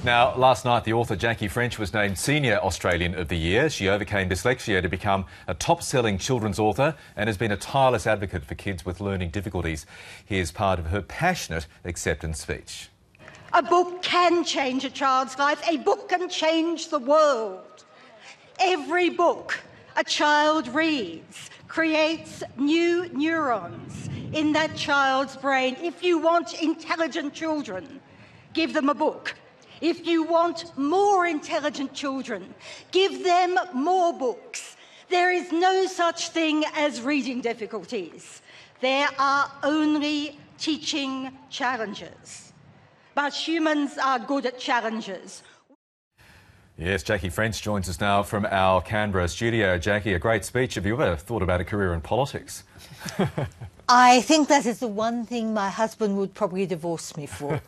Now, last night, the author Jackie French was named Senior Australian of the Year. She overcame dyslexia to become a top-selling children's author and has been a tireless advocate for kids with learning difficulties. Here's part of her passionate acceptance speech. A book can change a child's life. A book can change the world. Every book a child reads creates new neurons in that child's brain. If you want intelligent children, give them a book. If you want more intelligent children, give them more books. There is no such thing as reading difficulties. There are only teaching challenges. But humans are good at challenges. Yes, Jackie French joins us now from our Canberra studio. Jackie, a great speech. Have you ever thought about a career in politics? I think that is the one thing my husband would probably divorce me for.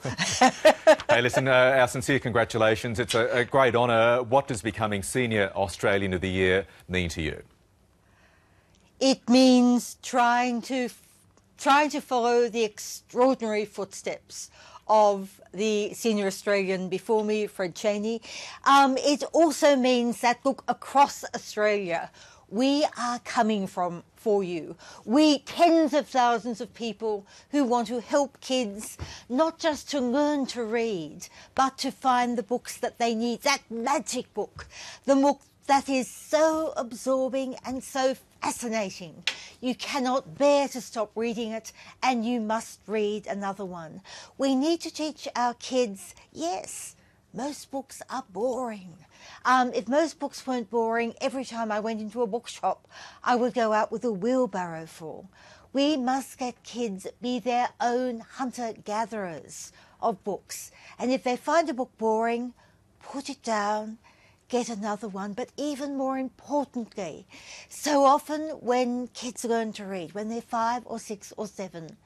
Hey, listen, our sincere congratulations. It's a great honour. What does becoming Senior Australian of the Year mean to you? It means trying to follow the extraordinary footsteps of the Senior Australian before me, Fred Chaney. It also means that, look, across Australia, we are coming for you. We, tens of thousands of people who want to help kids, not just to learn to read, but to find the books that they need, that magic book, the book that is so absorbing and so fascinating. You cannot bear to stop reading it, and you must read another one. We need to teach our kids, yes, most books are boring. If most books weren't boring, every time I went into a bookshop, I would go out with a wheelbarrow full. We must get kids be their own hunter-gatherers of books. And if they find a book boring, put it down, get another one. But even more importantly, so often when kids learn to read, when they're 5 or 6 or 7,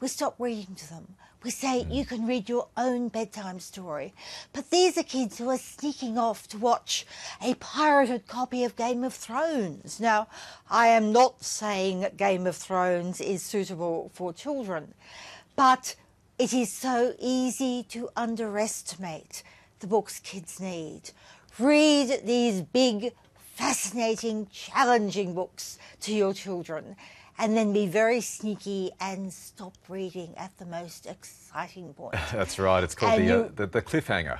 we stop reading to them. We say, you can read your own bedtime story. But these are kids who are sneaking off to watch a pirated copy of Game of Thrones. Now, I am not saying that Game of Thrones is suitable for children, but it is so easy to underestimate the books kids need. Read these big, fascinating, challenging books to your children, and then be very sneaky and stop reading at the most exciting point. That's right. It's called the cliffhanger.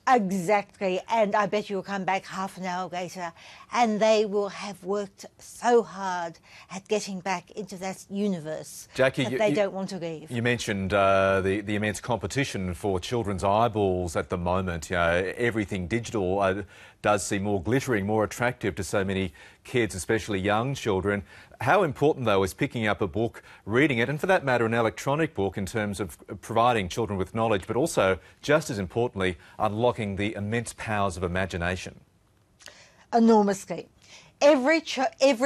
Exactly. And I bet you'll come back half an hour later and they will have worked so hard at getting back into that universe, Jackie, that they don't want to leave. You mentioned the immense competition for children's eyeballs at the moment. You know, everything digital does seem more glittering, more attractive to so many kids, especially young children. How important, though, is picking up a book, reading it, and for that matter, an electronic book in terms of providing children with knowledge, but also, just as importantly, unlocking the immense powers of imagination? Enormously. Every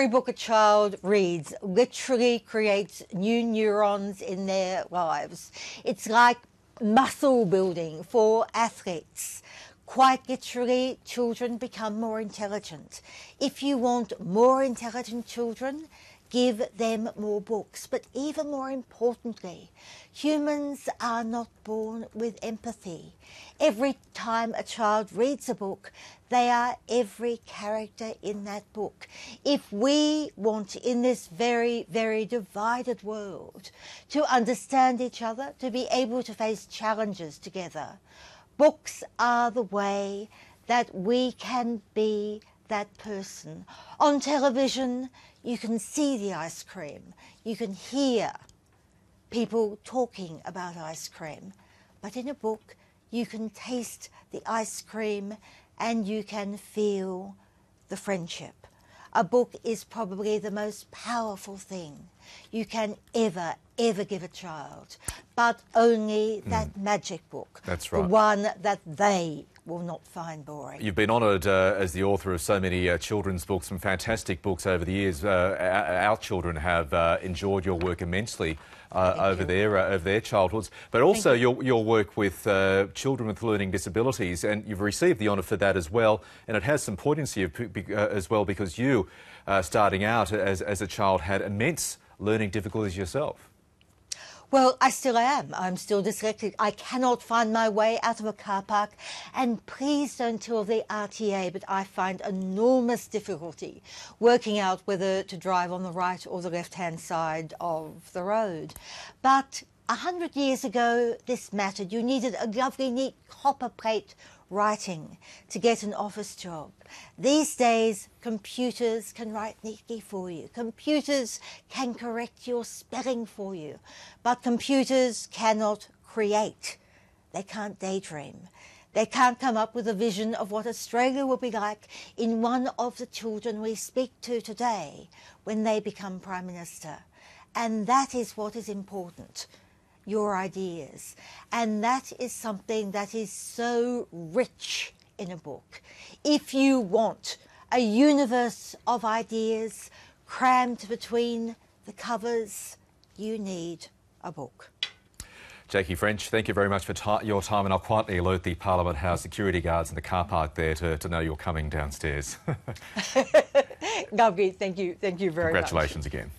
book a child reads literally creates new neurons in their lives. It's like muscle building for athletes. Quite literally, children become more intelligent. If you want more intelligent children, give them more books. But even more importantly, humans are not born with empathy. Every time a child reads a book, they are every character in that book. If we want, in this very, very divided world, to understand each other, to be able to face challenges together, books are the way that we can be that person. On television, you can see the ice cream. You can hear people talking about ice cream. But in a book, you can taste the ice cream and you can feel the friendship. A book is probably the most powerful thing you can ever give a child, but only that magic book. That's right. The one that they will not find boring. You've been honoured as the author of so many children's books, some fantastic books over the years. Our children have enjoyed your work immensely over their childhoods, but also your work with children with learning disabilities, and you've received the honour for that as well. And it has some poignancy as well, because you, starting out as a child, had immense learning difficulties yourself. Well, I still am. I'm still dyslexic. I cannot find my way out of a car park. And please don't tell the RTA, but I find enormous difficulty working out whether to drive on the right or the left-hand side of the road. But 100 years ago, this mattered. You needed a lovely, neat copper plate writing to get an office job. These days, computers can write neatly for you. Computers can correct your spelling for you. But computers cannot create. They can't daydream. They can't come up with a vision of what Australia will be like in one of the children we speak to today when they become Prime Minister. And that is what is important. Your ideas. And that is something that is so rich in a book. If you want a universe of ideas crammed between the covers, you need a book. Jackie French, thank you very much for your time, and I'll quietly alert the Parliament House security guards in the car park there to know you're coming downstairs. Lovely, thank you very much. Congratulations again.